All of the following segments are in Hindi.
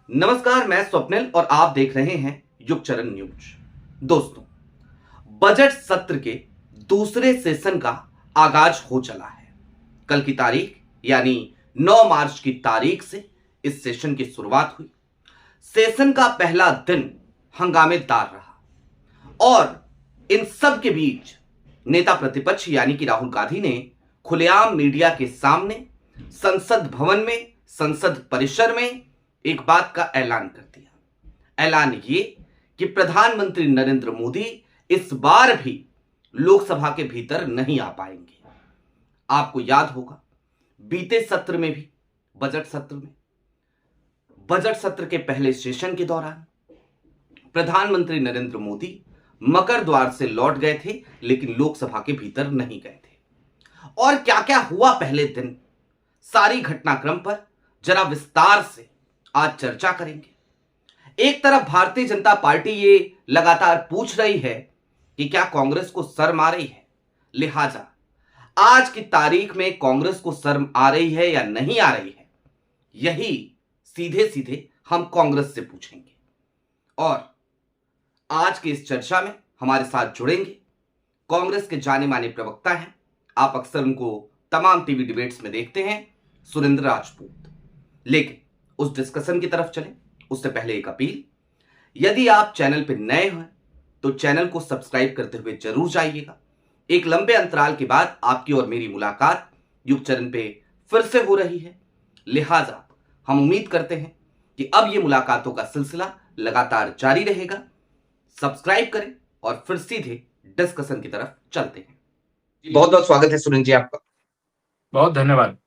नमस्कार, मैं स्वप्निल और आप देख रहे हैं युगचरण न्यूज। दोस्तों, बजट सत्र के दूसरे सेशन का आगाज हो चला है। कल की तारीख यानी 9 मार्च की तारीख से इस सेशन की शुरुआत हुई। सेशन का पहला दिन हंगामेदार रहा और इन सब के बीच नेता प्रतिपक्ष यानी कि राहुल गांधी ने खुलेआम मीडिया के सामने संसद भवन में, संसद परिसर में एक बात का ऐलान कर दिया। ऐलान ये कि प्रधानमंत्री नरेंद्र मोदी इस बार भी लोकसभा के भीतर नहीं आ पाएंगे। आपको याद होगा, बीते सत्र में भी, बजट सत्र के पहले सेशन के दौरान प्रधानमंत्री नरेंद्र मोदी मकर द्वार से लौट गए थे, लेकिन लोकसभा के भीतर नहीं गए थे। और क्या क्या हुआ पहले दिन, सारी घटनाक्रम पर जरा विस्तार से आज चर्चा करेंगे। एक तरफ भारतीय जनता पार्टी ये लगातार पूछ रही है कि क्या कांग्रेस को शर्म आ रही है, लिहाजा आज की तारीख में कांग्रेस को शर्म आ रही है या नहीं आ रही है, यही सीधे सीधे हम कांग्रेस से पूछेंगे। और आज की इस चर्चा में हमारे साथ जुड़ेंगे कांग्रेस के जाने माने प्रवक्ता हैं, आप अक्सर उनको तमाम टीवी डिबेट्स में देखते हैं, सुरेंद्र राजपूत। लेकिन उस डिस्कशन की तरफ चलें उससे पहले एक अपील, यदि आप चैनल पर नए हैं तो चैनल को सब्सक्राइब करते हुए जरूर जाइएगा। एक लंबे अंतराल के बाद आपकी और मेरी मुलाकात युगचरण पे फिर से हो रही है, लिहाजा हम उम्मीद करते हैं कि अब ये मुलाकातों का सिलसिला लगातार जारी रहेगा। सब्सक्राइब करें और फिर सीधे डिस्कशन की तरफ चलते हैं। बहुत बहुत स्वागत है सुरेंद्र जी आपका। बहुत धन्यवाद।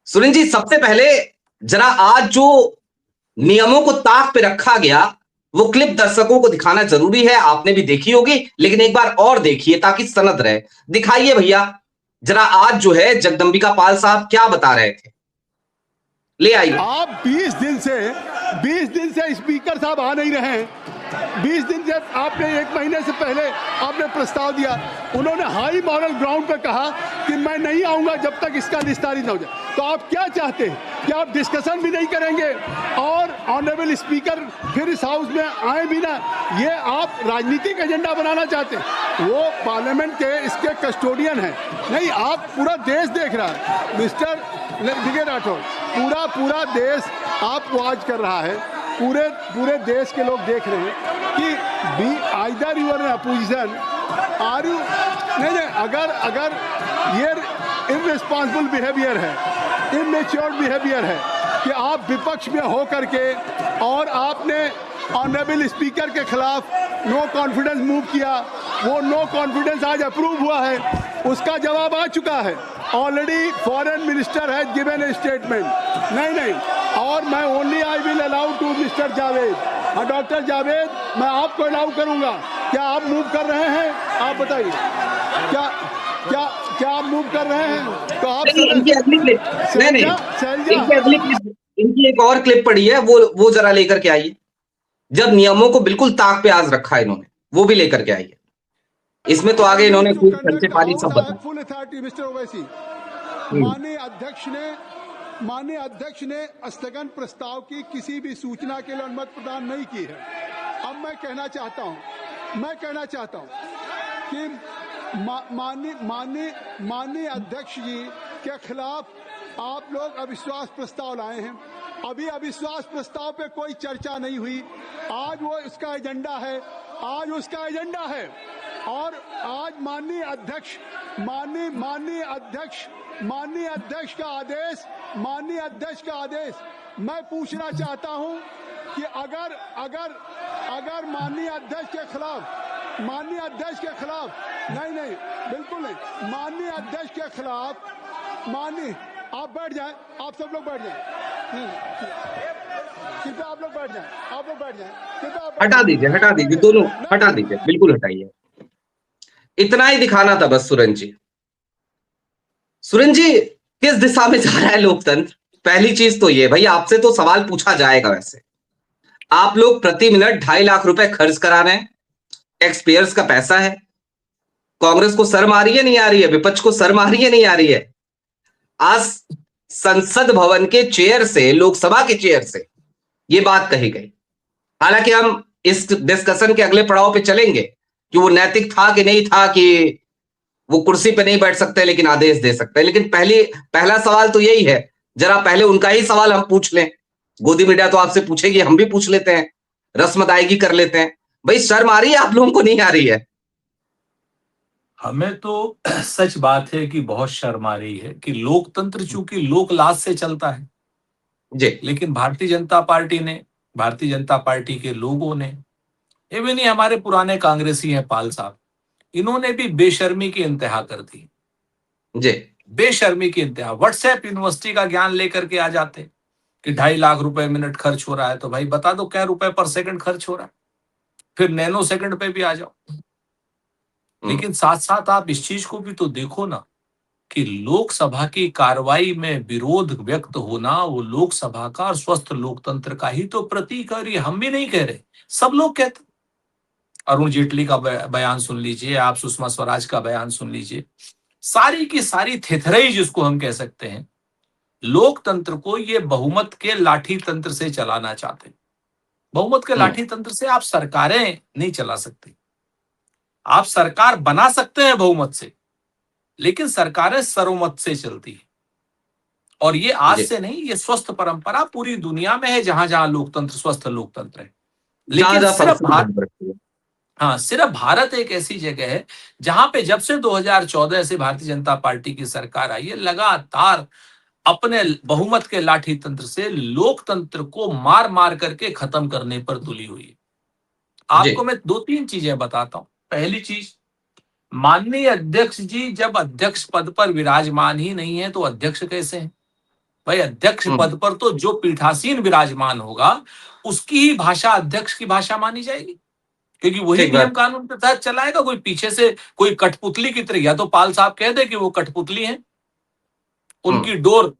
सुरेंद्र जी, सबसे पहले जरा आज जो नियमों को ताक पे रखा गया वो क्लिप दर्शकों को दिखाना जरूरी है। आपने भी देखी होगी, लेकिन एक बार और देखिए ताकि सनद रहे। दिखाइए भैया जरा, आज जो है जगदंबिका पाल साहब क्या बता रहे थे, ले आइए। आप 20 दिन से स्पीकर साहब आ नहीं रहे हैं। 20 दिन से आपने, 1 महीने से पहले आपने प्रस्ताव दिया, उन्होंने हाई मॉरल ग्राउंड पर कहा कि मैं नहीं आऊंगा जब तक इसका निस्तारित न हो जाए। तो आप क्या चाहते हैं कि आप डिस्कशन भी नहीं करेंगे और ऑनरेबल स्पीकर फिर इस हाउस में आए भी ना? ये आप राजनीतिक एजेंडा बनाना चाहते हैं। वो पार्लियामेंट के इसके कस्टोडियन हैं। नहीं, आप पूरा देश देख रहा है मिस्टर दिगे राठौर, पूरा देश आपको आज कर रहा है। पूरे देश के लोग देख रहे हैं कि be either your opposition are you नहीं, अगर ये इररिस्पॉन्सिबल बिहेवियर है, इमेच्योर बिहेवियर है कि आप विपक्ष में हो करके और आपने ऑनरेबल स्पीकर के खिलाफ नो कॉन्फिडेंस मूव किया, वो नो कॉन्फिडेंस आज अप्रूव हुआ है, उसका जवाब आ चुका है। ऑलरेडी फॉरेन मिनिस्टर है गिवन ए स्टेटमेंट। नहीं, और मैं only I will allow to mister Javed, doctor Javed, मैं आपको अलाउ करूंगा। क्या आप मूव कर रहे हैं? आप बताइए, क्या आप मूव कर रहे हैं? तो आप इनकी अगली क्लिप, इनकी एक और क्लिप पड़ी है, वो जरा लेकर के आइए। जब नियमों को बिल्कुल ताक पे आज रखा है इन्होंने, वो भी लेकर के आइए। इसमें तो आगे इन्होंने खूब खर्चे पानी सब बताया। फुल अथॉरिटी मिस्टर ओवैसी, माननीय अध्यक्ष ने स्थगन प्रस्ताव की किसी भी सूचना के लिए अनुमति प्रदान नहीं की है। अब मैं कहना चाहता हूं कि माननीय अध्यक्ष जी के खिलाफ आप लोग अविश्वास प्रस्ताव लाए हैं। अभी अविश्वास प्रस्ताव पे कोई चर्चा नहीं हुई। आज वो इसका एजेंडा है, और आज माननीय अध्यक्ष का आदेश मैं पूछना चाहता हूं कि अगर माननीय अध्यक्ष के खिलाफ नहीं, बिल्कुल नहीं, माननीय अध्यक्ष के खिलाफ आप बैठ जाएं, आप सब लोग बैठ जाएं, कृपया आप लोग बैठ जाएं, हटा दीजिए दोनों, हटा दीजिए, बिल्कुल हटाइए। इतना ही दिखाना था बस। सुरेंद्र जी, किस दिशा में जा रहा है लोकतंत्र? पहली चीज तो ये, भाई आपसे तो सवाल पूछा जाएगा। वैसे आप लोग प्रति मिनट 2.5 लाख रुपए खर्च करा रहे हैं, टैक्स पेयर्स का पैसा है। कांग्रेस को शर्म आ रही है, नहीं आ रही है? विपक्ष को शर्म आ रही है, नहीं आ रही है? आज संसद भवन के चेयर से, लोकसभा के चेयर से ये बात कही गई। हालांकि हम इस डिस्कशन के अगले पड़ाव पे चलेंगे कि वो नैतिक था कि नहीं था, कि वो कुर्सी पे नहीं बैठ सकते लेकिन आदेश दे सकते हैं। लेकिन पहला सवाल तो यही है, जरा पहले उनका ही सवाल हम पूछ लें। गोदी मीडिया तो आपसे पूछेगी, हम भी पूछ लेते हैं, रस्म अदायगी कर लेते हैं। भाई शर्म आ रही है आप लोगों को, नहीं आ रही है? हमें तो सच बात है कि बहुत शर्म आ रही है कि लोकतंत्र चूंकि लोकलाज से चलता है, जी लेकिन भारतीय जनता पार्टी ने, भारतीय जनता पार्टी के लोगों ने, इवन ही हमारे पुराने कांग्रेसी हैं पाल साहब, इन्होंने भी बेशर्मी की इंतहा कर दी। जी बेशर्मी की इंतहा। व्हाट्सएप यूनिवर्सिटी का ज्ञान लेकर के आ जाते कि 2.5 लाख रुपए मिनट खर्च हो रहा है, तो भाई बता दो क्या रुपए पर सेकंड खर्च हो रहा है, फिर नैनो सेकंड पे भी आ जाओ। लेकिन साथ साथ आप इस चीज को भी तो देखो ना कि लोकसभा की कार्रवाई में विरोध व्यक्त होना वो लोकसभा का और स्वस्थ लोकतंत्र का ही तो प्रतीक है। और ये हम भी नहीं कह रहे, सब लोग कहते। अरुण जेटली का बयान सुन लीजिए, आप सुषमा स्वराज का बयान सुन लीजिए, सारी की सारी थेथरई जिसको हम कह सकते हैं, लोकतंत्र को ये बहुमत के लाठी तंत्र से चलाना चाहते। बहुमत के लाठी तंत्र से आप सरकारें नहीं चला सकते। आप सरकार बना सकते हैं बहुमत से, लेकिन सरकारें सर्वमत से चलती है। और ये आज जी से नहीं, ये स्वस्थ परंपरा पूरी दुनिया में है, जहां जहां लोकतंत्र स्वस्थ लोकतंत्र है। जहां लेकिन जहां सिर्फ फंसी भारत, ध्यान रखिए। हाँ, सिर्फ भारत एक ऐसी जगह है जहां पे जब से 2014 से भारतीय जनता पार्टी की सरकार आई है, लगातार अपने बहुमत के लाठी तंत्र से लोकतंत्र को मार मार करके खत्म करने पर तुली हुई है। जी आपको मैं 2-3 चीजें बताता हूं। पहली चीज, माननीय अध्यक्ष जी जब अध्यक्ष पद पर विराजमान ही नहीं है तो अध्यक्ष कैसे हैं? भाई अध्यक्ष पद पर तो जो पीठासीन विराजमान होगा उसकी ही भाषा अध्यक्ष की भाषा मानी जाएगी, क्योंकि वही ठीक बात। नियम कानून के तहत चलाएगा। कोई पीछे से कोई कठपुतली की तरह, या तो पाल साहब कह दे कि वो कठपुतली है, उनकी डोर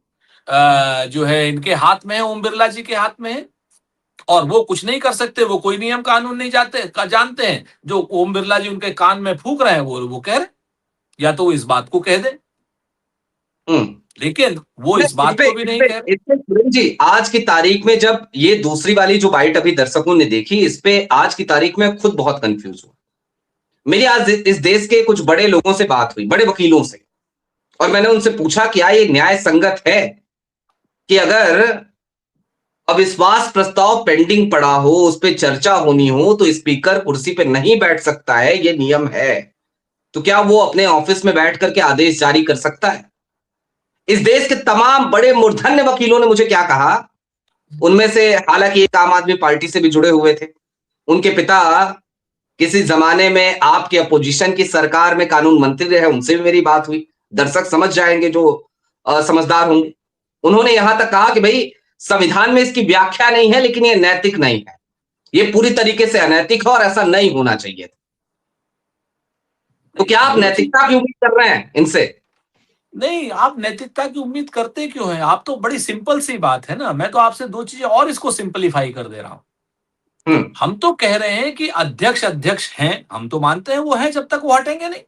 जो है इनके हाथ में है, ओम बिरला जी के हाथ में है, और वो कुछ नहीं कर सकते, वो कोई नियम कानून नहीं जानते हैं। जो ओम बिरला जी उनके कान में फूंक रहे हैं वो कह रहे, या तो वो इस बात को कह दे, लेकिन वो इस बात को भी नहीं कह रहे। सुरेश जी, आज की तारीख में जब ये दूसरी वाली जो बाइट अभी दर्शकों ने देखी, इस पे आज की तारीख में खुद बहुत कंफ्यूज हुआ। मेरी आज इस देश के कुछ बड़े लोगों से बात हुई, बड़े वकीलों से, और मैंने उनसे पूछा क्या ये न्याय संगत है कि अगर अविश्वास प्रस्ताव पेंडिंग पड़ा हो, उस पर चर्चा होनी हो, तो स्पीकर कुर्सी पे नहीं बैठ सकता है, ये नियम है, तो क्या वो अपने ऑफिस में बैठ करके आदेश जारी कर सकता है? इस देश के तमाम बड़े मूर्धन्य वकीलों ने मुझे क्या कहा, उनमें से हालांकि एक आम आदमी पार्टी से भी जुड़े हुए थे, उनके पिता किसी जमाने में आपके अपोजिशन की सरकार में कानून मंत्री रहे, उनसे भी मेरी बात हुई, दर्शक समझ जाएंगे जो समझदार होंगे। उन्होंने यहां तक कहा कि भाई संविधान में इसकी व्याख्या नहीं है, लेकिन ये नैतिक नहीं है, ये पूरी तरीके से अनैतिक है और ऐसा नहीं होना चाहिए। तो क्या आप नैतिकता की उम्मीद कर रहे हैं इनसे? नहीं, आप नैतिकता की उम्मीद करते क्यों हैं? आप तो बड़ी सिंपल सी बात है ना। मैं तो आपसे 2 चीजें और इसको सिंपलीफाई कर दे रहा हूं। हम तो कह रहे हैं कि अध्यक्ष अध्यक्ष हैं, हम तो मानते हैं वो हैं जब तक वो हटेंगे नहीं।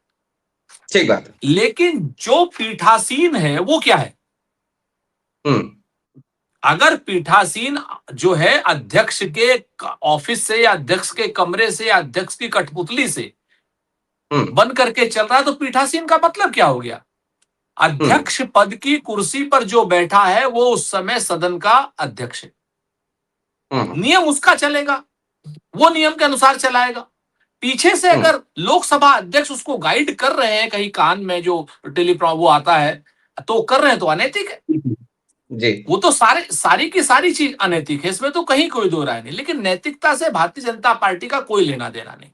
ठीक बात है। लेकिन जो पीठासीन है वो क्या है? अगर पीठासीन जो है अध्यक्ष के ऑफिस से या अध्यक्ष के कमरे से या अध्यक्ष की कठपुतली से बन करके चल रहा है, तो पीठासीन का मतलब क्या हो गया? अध्यक्ष पद की कुर्सी पर जो बैठा है वो उस समय सदन का अध्यक्ष है। नियम उसका चलेगा, वो नियम के अनुसार चलाएगा। पीछे से अगर लोकसभा अध्यक्ष उसको गाइड कर रहे हैं कहीं कान में, जो टेलीप्रॉम वो आता है, तो कर रहे हैं, तो अनैतिक है जी। वो तो सारी की सारी चीज अनैतिक है, इसमें तो कहीं कोई दो राय नहीं। लेकिन नैतिकता से भारतीय जनता पार्टी का कोई लेना देना नहीं।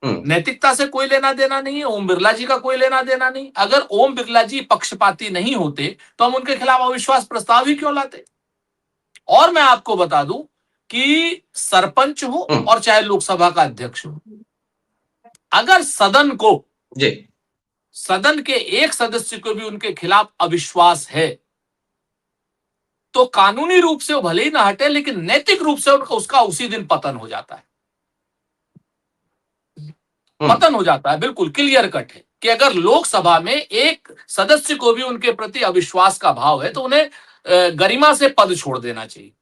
नैतिकता से कोई लेना देना नहीं है, ओम बिरला जी का कोई लेना देना नहीं। अगर ओम बिरला जी पक्षपाती नहीं होते तो हम उनके खिलाफ अविश्वास प्रस्ताव ही क्यों लाते? और मैं आपको बता दूं कि सरपंच हो और चाहे लोकसभा का अध्यक्ष हो, अगर सदन को, सदन के एक सदस्य को भी उनके खिलाफ अविश्वास है, तो कानूनी रूप से वो भले ही ना हटे, लेकिन नैतिक रूप से उसका उसी दिन पतन हो जाता है। पतन हो जाता है, बिल्कुल क्लियर कट है कि अगर लोकसभा में एक सदस्य को भी उनके प्रति अविश्वास का भाव है तो उन्हें गरिमा से पद छोड़ देना चाहिए।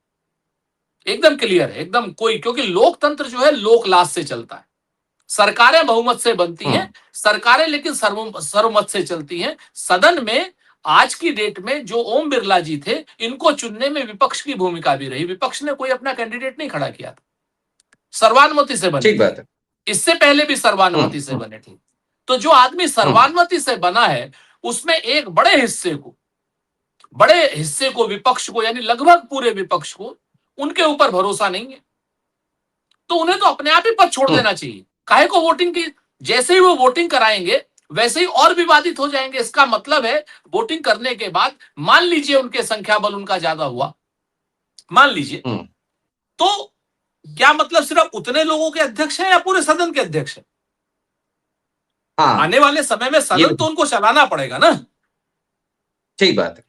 एकदम क्लियर है, एकदम कोई, क्योंकि लोकतंत्र जो है लोकलाज से चलता है। सरकारें बहुमत से बनती हैं, सरकारें लेकिन सर्वमत से चलती हैं। सदन में आज की डेट में जो ओम बिरला जी थे, इनको चुनने में विपक्ष की भूमिका भी रही। विपक्ष ने कोई अपना कैंडिडेट नहीं खड़ा किया था, सर्वानुमति से बने ठीक बात है। इससे पहले भी सर्वानुमति से बने थे। तो जो आदमी सर्वानुमति से बना है, उसमें एक बड़े हिस्से को विपक्ष को, यानी लगभग पूरे विपक्ष को उनके ऊपर भरोसा नहीं है, तो उन्हें तो अपने आप ही पद छोड़ देना चाहिए। काहे को वोटिंग की, जैसे ही वो वोटिंग कराएंगे वैसे ही और विवादित हो जाएंगे। इसका मतलब है वोटिंग करने के बाद मान लीजिए उनके संख्या बल उनका ज्यादा हुआ, मान लीजिए, तो क्या मतलब सिर्फ उतने लोगों के अध्यक्ष हैं या पूरे सदन के अध्यक्ष हैं? हाँ, आने वाले समय में सदन तो उनको चलाना पड़ेगा ना। ठीक बात है।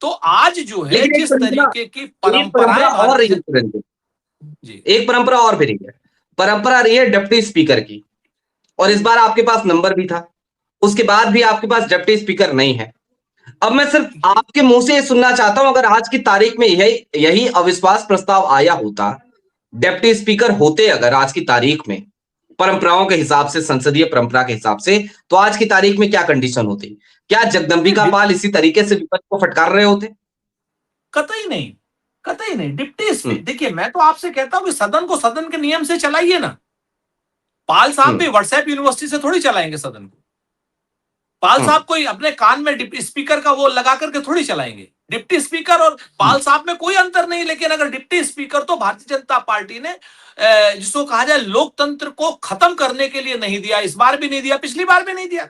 तो आज जो है लेकिन जिस तरीके की परंपराएं और रही है जी, एक परंपरा और भी रही है। परंपरा रही है डिप्टी स्पीकर की, और इस बार आपके पास नंबर भी था, उसके बाद भी आपके पास डिप्टी स्पीकर नहीं है। अब मैं सिर्फ आपके मुंह से सुनना चाहता हूं, अगर आज की तारीख में यही अविश्वास प्रस्ताव आया होता, डिप्टी स्पीकर होते अगर आज की तारीख में परंपराओं के हिसाब से, संसदीय परंपरा के हिसाब से, तो आज की तारीख में क्या कंडीशन होती? क्या जगदंबिका पाल इसी तरीके से विपक्ष को फटकार रहे होते? कतई नहीं, कतई नहीं। डिप्टी स्पीकर, देखिए मैं तो आपसे कहता हूं कि सदन को सदन के नियम से चलाइए ना। पाल साहब भी व्हाट्सएप यूनिवर्सिटी से थोड़ी चलाएंगे सदन को। पाल साहब कोई अपने कान में डिप्टी स्पीकर का वो लगा करके थोड़ी चलाएंगे। डिप्टी स्पीकर और पाल साहब में कोई अंतर नहीं, लेकिन अगर डिप्टी स्पीकर तो भारतीय जनता पार्टी ने जिसको कहा जाए लोकतंत्र को खत्म करने के लिए नहीं दिया, इस बार भी नहीं दिया, पिछली बार भी नहीं दिया।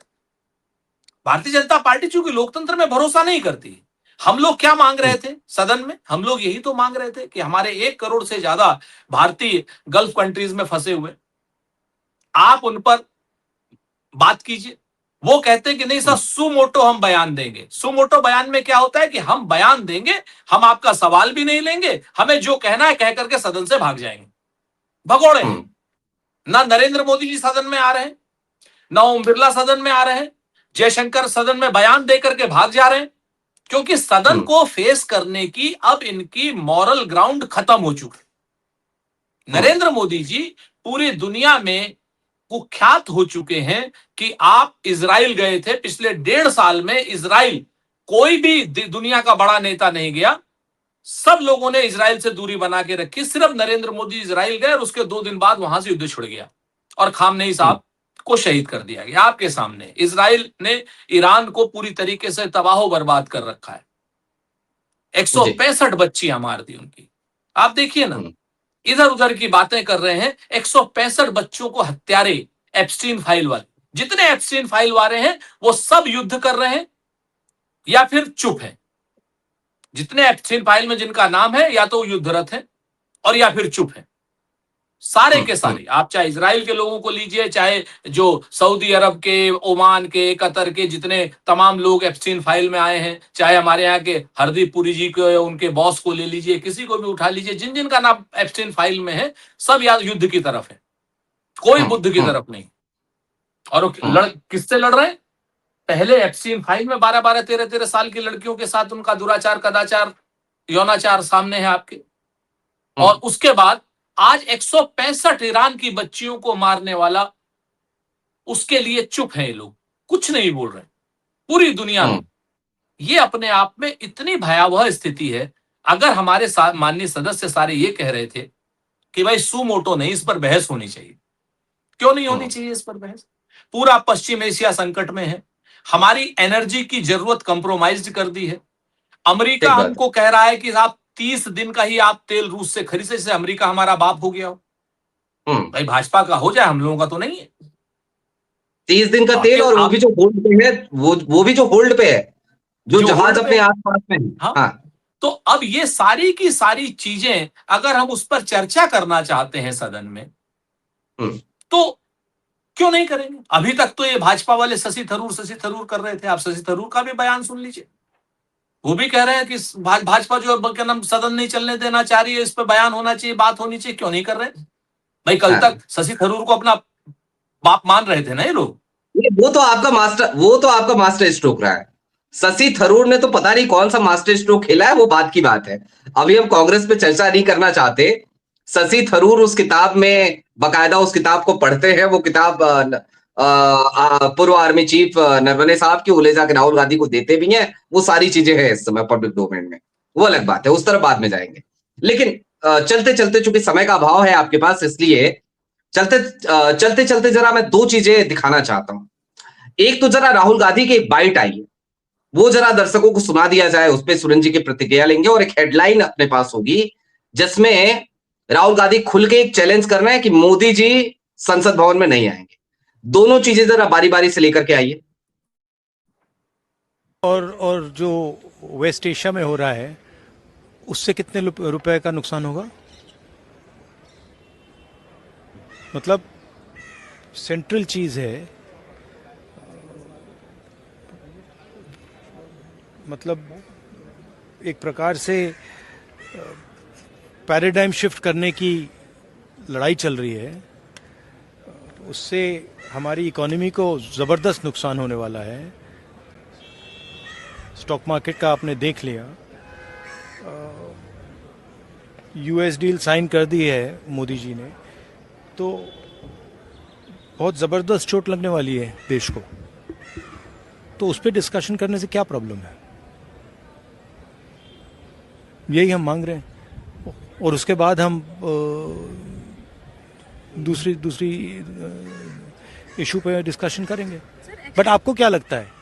भारतीय जनता पार्टी चूंकि लोकतंत्र में भरोसा नहीं करती। हम लोग क्या मांग रहे थे सदन में? हम लोग यही तो मांग रहे थे कि हमारे 1 करोड़ से ज्यादा भारतीय गल्फ कंट्रीज में फंसे हुए, आप उन पर बात कीजिए। वो कहते हैं कि नहीं सर, सुमोटो हम बयान देंगे। सुमोटो बयान में क्या होता है कि हम बयान देंगे, हम आपका सवाल भी नहीं लेंगे, हमें जो कहना है कह करके सदन से भाग जाएंगे। भगोड़े हैं। ना नरेंद्र मोदी जी सदन में आ रहे हैं, ना ओम बिरला सदन में आ रहे हैं, जयशंकर सदन में बयान दे करके भाग जा रहे हैं, क्योंकि सदन को फेस करने की अब इनकी मॉरल ग्राउंड खत्म हो चुकी है। नरेंद्र मोदी जी पूरी दुनिया में कुख्यात हो चुके हैं कि आप इजराइल गए थे, पिछले 1.5 साल में इजराइल कोई भी दुनिया का बड़ा नेता नहीं गया, सब लोगों ने इजराइल से दूरी बना के रखी। सिर्फ नरेंद्र मोदी इजराइल गए और उसके 2 दिन बाद वहां से युद्ध छिड़ गया और खामनेई साहब को शहीद कर दिया गया आपके सामने। इजराइल ने ईरान को पूरी तरीके से तबाह बर्बाद कर रखा है। 165 बच्चियां मार दी उनकी। आप देखिए ना, इधर उधर की बातें कर रहे हैं। 165 बच्चों को हत्यारे, एप्स्टीन फाइल वाले, जितने एप्स्टीन फाइल वाले हैं वो सब युद्ध कर रहे हैं या फिर चुप है। जितने एप्स्टीन फाइल में जिनका नाम है या तो युद्धरत है और या फिर चुप है। सारे के सारे, आप चाहे इजराइल के लोगों को लीजिए, चाहे जो सऊदी अरब के, ओमान के, कतर के जितने तमाम लोग एप्स्टीन फाइल में आए हैं, चाहे हमारे यहाँ के हरदीप पुरी जी को, उनके बॉस को ले लीजिए, किसी को भी उठा लीजिए, जिन जिन का नाम एप्स्टीन फाइल में है, सब या युद्ध की तरफ है, कोई बुद्ध की तरफ नहीं। और किससे लड़ रहे हैं? पहले एप्स्टीन फाइल में 12-12, 13-13 साल की लड़कियों के साथ उनका दुराचार, कदाचार, यौनाचार सामने है आपके। और उसके बाद आज 165 ईरान की बच्चियों को मारने वाला, उसके लिए चुप है ये लोग, कुछ नहीं बोल रहे पूरी दुनिया में। ये अपने आप में इतनी भयावह स्थिति है। अगर हमारे माननीय सदस्य सारे ये कह रहे थे कि भाई सुमोटो नहीं, इस पर बहस होनी चाहिए, क्यों नहीं होनी चाहिए इस पर बहस? पूरा पश्चिम एशिया संकट में है, हमारी एनर्जी की जरूरत कंप्रोमाइज कर दी है। अमेरिका हमको कह रहा है कि आप 30 दिन का ही आप तेल रूस से खरीद, जैसे अमेरिका हमारा बाप हो गया हो। भाई भाजपा का हो जाए, हम लोगों का तो नहीं है। 30 दिन का तेल, और वो भी जो होल्ड पे है, वो भी जो होल्ड पे है, जो जहाज अपने आसपास में है। हाँ। तो अब ये सारी की सारी चीजें अगर हम उस पर चर्चा करना चाहते हैं सदन में, तो क्यों नहीं करेंगे? अभी तक तो ये भाजपा वाले शशि थरूर कर रहे थे। आप शशि थरूर का भी बयान सुन लीजिए, वो भी कह रहे हैं कि भाजपा जो क्या नाम सदन नहीं चलने देना चाह रही है, इस पर बयान होना चाहिए, बात होनी चाहिए। क्यों नहीं कर रहे भाई? कल तक शशि थरूर को अपना बाप मान रहे थे ना ये लोग। वो तो आपका मास्टर स्ट्रोक रहा है। शशि थरूर ने तो पता नहीं कौन सा मास्टर स्ट्रोक खेला है, वो बात की बात है। अभी हम कांग्रेस पे चर्चा नहीं करना चाहते। शशि थरूर उस किताब में बकायदा उस किताब को पढ़ते हैं। वो किताब पूर्व आर्मी चीफ नरवणे साहब की, वो ले जाकर राहुल गांधी को देते भी हैं। वो सारी चीजें हैं इस समय पब्लिक डोमेन में, वो अलग बात है, उस तरफ बाद में जाएंगे। लेकिन चलते चलते चूंकि समय का अभाव है आपके पास, इसलिए चलते चलते जरा मैं दो चीजें दिखाना चाहता हूं। एक तो जरा राहुल गांधी की एक बाइट आई है, वो जरा दर्शकों को सुना दिया जाए, उस पर सुरेंद्र जी की प्रतिक्रिया लेंगे। और एक हेडलाइन अपने पास होगी जिसमें राहुल गांधी खुल के एक चैलेंज कर रहे हैं कि मोदी जी संसद भवन में नहीं आएंगे। दोनों चीजें जरा बारी बारी से लेकर के आइए। और जो वेस्ट एशिया में हो रहा है उससे कितने रुपए का नुकसान होगा? मतलब सेंट्रल चीज है, मतलब एक प्रकार से पैराडाइम शिफ्ट करने की लड़ाई चल रही है। उससे हमारी इकोनॉमी को ज़बरदस्त नुकसान होने वाला है। स्टॉक मार्केट का आपने देख लिया, यूएस डील साइन कर दी है मोदी जी ने, तो बहुत ज़बरदस्त चोट लगने वाली है देश को। तो उस पर डिस्कशन करने से क्या प्रॉब्लम है? यही हम मांग रहे हैं। और उसके बाद हम दूसरी इशू पे डिस्कशन करेंगे। बट आपको क्या लगता है,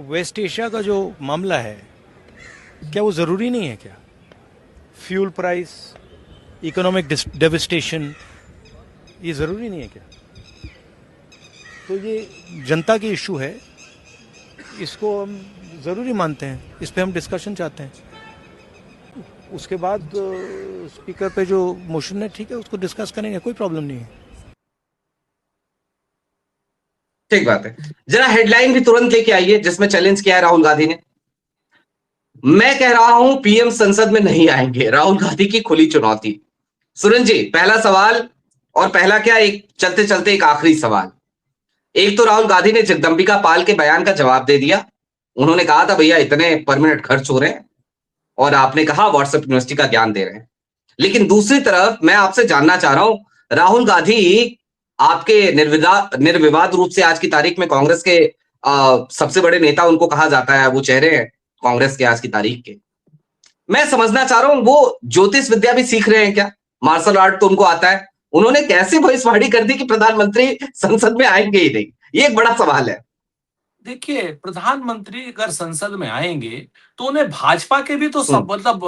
वेस्ट एशिया का जो मामला है, क्या वो ज़रूरी नहीं है क्या? फ्यूल प्राइस, इकोनॉमिक डेविस्टेशन, ये ज़रूरी नहीं है क्या? तो ये जनता की इशू है, इसको हम ज़रूरी मानते हैं, इस पे हम डिस्कशन चाहते हैं। उसके बाद स्पीकर पे जो मोशन है, ठीक है, उसको डिस्कस करेंगे, कोई प्रॉब्लम नहीं है। ठीक बात है। जरा हेडलाइन भी तुरंत लेके आइए जिसमें चैलेंज किया है राहुल गांधी ने। मैं कह रहा हूं पीएम संसद में नहीं आएंगे, राहुल गांधी की खुली चुनौती। सुरेंद्र जी, पहला सवाल, और पहला क्या, एक चलते चलते एक आखिरी सवाल। एक तो राहुल गांधी ने जगदंबिका पाल के बयान का जवाब दे दिया। उन्होंने कहा था भैया इतने पर मिनट खर्च हो रहे हैं, और आपने कहा व्हाट्सएप यूनिवर्सिटी का ज्ञान दे रहे हैं। लेकिन दूसरी तरफ मैं आपसे जानना चाह रहा हूं, राहुल गांधी आपके निर्विवाद रूप से आज की तारीख में कांग्रेस के सबसे बड़े नेता उनको कहा जाता है, वो चेहरे हैं कांग्रेस के आज की तारीख के। मैं समझना चाह रहा हूं वो ज्योतिष विद्या भी सीख रहे हैं क्या? मार्शल आर्ट तो उनको आता है। उन्होंने कैसे भविष्यवाणी कर दी कि प्रधानमंत्री संसद में आएंगे ही नहीं? ये एक बड़ा सवाल है। देखिए, प्रधानमंत्री अगर संसद में आएंगे तो उन्हें भाजपा के भी तो सब मतलब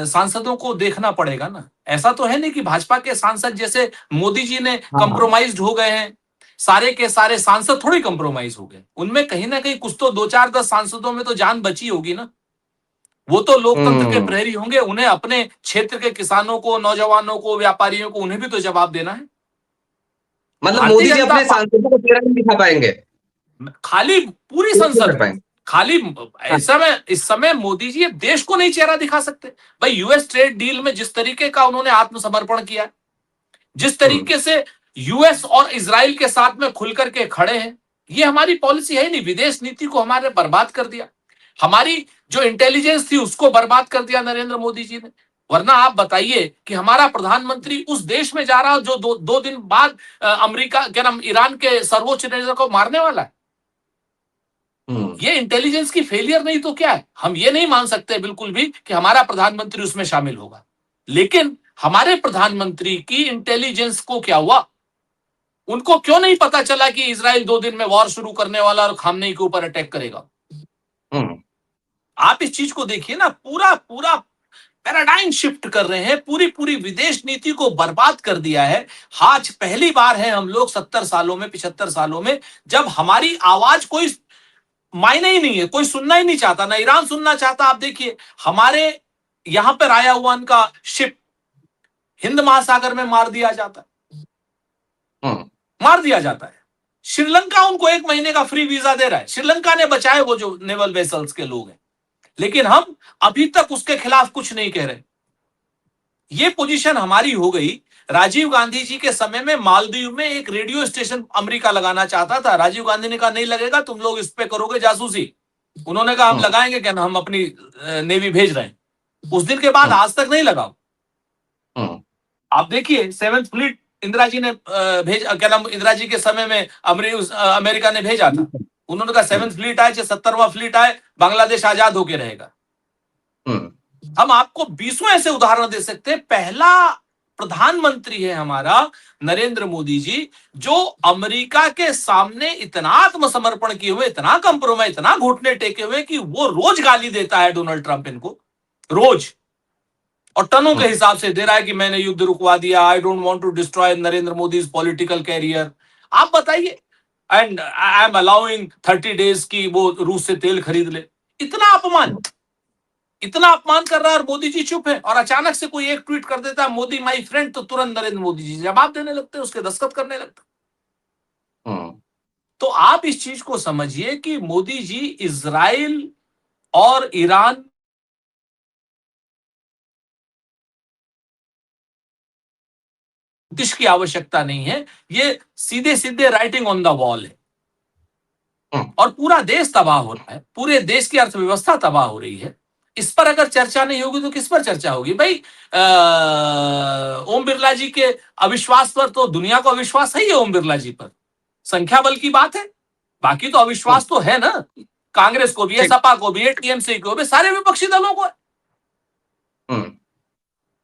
सांसदों को देखना पड़ेगा ना। ऐसा तो है नहीं कि भाजपा के सांसद जैसे मोदी जी ने कंप्रोमाइज्ड हो गए हैं, सारे के सारे सांसद थोड़ी कंप्रोमाइज हो गए। उनमें कहीं ना कहीं कुछ तो 2-4-10 सांसदों में तो जान बची होगी ना। वो तो लोकतंत्र के प्रहरी होंगे, उन्हें अपने क्षेत्र के किसानों को, नौजवानों को, व्यापारियों को, उन्हें भी तो जवाब देना है। मतलब मोदी जी अपने सांसदों को चेहरा नहीं दिखा पाएंगे, खाली पूरी संसद खाली इस समय मोदी जी देश को नहीं चेहरा दिखा सकते। भाई, यूएस ट्रेड डील में जिस तरीके का उन्होंने आत्मसमर्पण किया, जिस तरीके से यूएस और इजराइल के साथ में खुल करके खड़े हैं, ये हमारी पॉलिसी है नहीं। विदेश नीति को हमारे बर्बाद कर दिया, हमारी जो इंटेलिजेंस थी उसको बर्बाद कर दिया नरेंद्र मोदी जी ने। वरना आप बताइए कि हमारा प्रधानमंत्री उस देश में जा रहा है जो दो दिन बाद अमेरिका क्या नाम ईरान के सर्वोच्च नेता को मारने वाला है। ये इंटेलिजेंस की फेलियर नहीं तो क्या है? हम ये नहीं मान सकते बिल्कुल भी कि हमारा प्रधानमंत्री उसमें शामिल होगा। लेकिन हमारे प्रधानमंत्री की इंटेलिजेंस को क्या हुआ? उनको क्यों नहीं पता चला कि इजराइल 2 दिन में वॉर शुरू करने वाला और खामनेई के ऊपर अटैक करेगा? आप इस चीज को देखिए ना, पूरा पैराडाइम शिफ्ट कर रहे हैं, पूरी विदेश नीति को बर्बाद कर दिया है। आज पहली बार है हम लोग 70 सालों में, 75 सालों में, जब हमारी आवाज कोई मायने ही नहीं है, कोई सुनना ही नहीं चाहता, ना ईरान सुनना चाहता। आप देखिए, हमारे यहां पर आया हुआ उनका शिप हिंद महासागर में मार दिया जाता है। श्रीलंका उनको 1 महीने का फ्री वीजा दे रहा है। श्रीलंका ने बचाए वो जो नेवल वेसल्स के लोग हैं, लेकिन हम अभी तक उसके खिलाफ कुछ नहीं कह रहे। ये पोजीशन हमारी हो गई। राजीव गांधी जी के समय में मालदीव में एक रेडियो स्टेशन अमेरिका लगाना चाहता था। राजीव गांधी ने कहा नहीं लगेगा, तुम लोग इस पे करोगे जासूसी। उन्होंने कहा हम लगाएंगे क्या, हम अपनी नेवी भेज रहे हैं। उस दिन के बाद आज तक नहीं लगा। आप देखिए 7th फ्लीट इंदिरा जी ने क्या नाम, इंदिरा जी के समय में अमेरिका ने भेजा था। उन्होंने कहा 7th फ्लीट आए चाहे 70वां फ्लीट आए, बांग्लादेश आजाद होके रहेगा। हम आपको 20 ऐसे उदाहरण दे सकते हैं। पहला प्रधानमंत्री है हमारा नरेंद्र मोदी जी, जो अमेरिका के सामने इतना आत्मसमर्पण किए हुए, इतना कंप्रोमाइज, इतना घुटने टेके हुए कि वो रोज गाली देता है डोनाल्ड ट्रंप इनको, रोज, और टनों के हिसाब से दे रहा है कि मैंने युद्ध रुकवा दिया, I don't want to destroy Narendra Modi's political career. आप बताइए, and I am allowing 30 days की वो रूस से तेल खरीद ले। इतना अपमान कर रहा है और मोदी जी चुप है। और अचानक से कोई एक ट्वीट कर देता है मोदी माय फ्रेंड, तो तुरंत नरेंद्र मोदी जी जवाब देने लगते हैं, उसके दस्तखत करने लगते। तो आप इस चीज को समझिए कि मोदी जी इजराइल और ईरान की आवश्यकता नहीं है, ये सीधे सीधे राइटिंग ऑन द वॉल है। और पूरा देश तबाह हो रहा है, पूरे देश की अर्थव्यवस्था तबाह हो रही है। इस पर अगर चर्चा नहीं होगी तो किस पर चर्चा होगी भाई? ओम बिरला जी के अविश्वास पर तो दुनिया को अविश्वास है ही, ओम बिरला जी पर संख्या बल की बात है, बाकी तो अविश्वास तो है ना। कांग्रेस को भी है, सपा को भी है, टीएमसी को भी, सारे विपक्षी दलों को है।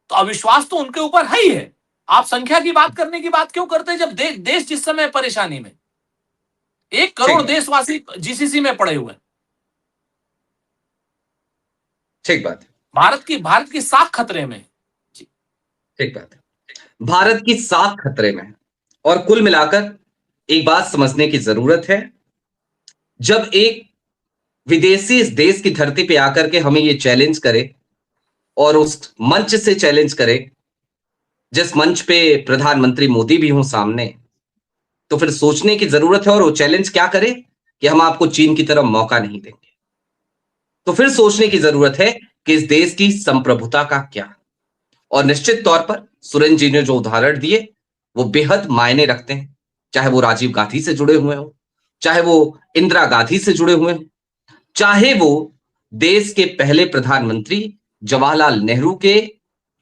तो अविश्वास तो उनके ऊपर है ही है। आप संख्या की बात करने की बात क्यों करते हैं जब देश जिस समय परेशानी में, 1 करोड़ देशवासी जीसीसी में पड़े हुए हैं। ठीक बात है। भारत की साख खतरे में। ठीक बात है, भारत की साख खतरे में। और कुल मिलाकर एक बात समझने की जरूरत है, जब एक विदेशी इस देश की धरती पे आकर के हमें ये चैलेंज करे और उस मंच से चैलेंज करे जिस मंच पे प्रधानमंत्री मोदी भी हों सामने, तो फिर सोचने की जरूरत है। और वो चैलेंज क्या करे कि हम आपको चीन की तरफ मौका नहीं देंगे। तो फिर सोचने की जरूरत है कि इस देश की संप्रभुता का क्या। और निश्चित तौर पर सुरेंद्र जी ने जो उदाहरण दिए वो बेहद मायने रखते हैं, चाहे वो राजीव गांधी से जुड़े हुए हो, चाहे वो इंदिरा गांधी से जुड़े हुए हो, चाहे वो देश के पहले प्रधानमंत्री जवाहरलाल नेहरू के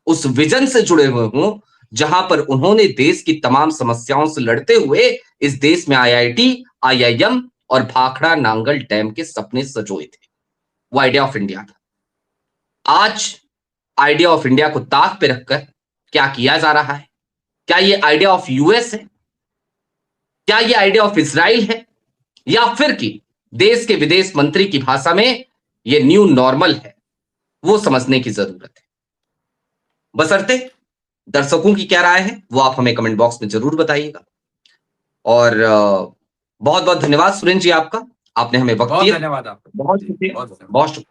उस विजन से जुड़े हुए हों, जहां पर उन्होंने देश की तमाम समस्याओं से लड़ते हुए इस देश में IIT, IIM और भाखड़ा नांगल डैम के सपने सजोए थे। वो आइडिया ऑफ इंडिया था। आज आइडिया ऑफ इंडिया को ताक पे रखकर क्या किया जा रहा है? क्या ये आइडिया ऑफ यूएस है? क्या ये आइडिया ऑफ इजराइल है? या फिर कि देश के विदेश मंत्री की भाषा में ये न्यू नॉर्मल है? वो समझने की जरूरत है। बशर्ते दर्शकों की क्या राय है वो आप हमें कमेंट बॉक्स में जरूर बताइएगा। और बहुत बहुत धन्यवाद सुरेंद्र जी आपका, आपने हमें वक्त दिया। धन्यवाद आपका, बहुत शुक्रिया, बहुत शुक्रिया।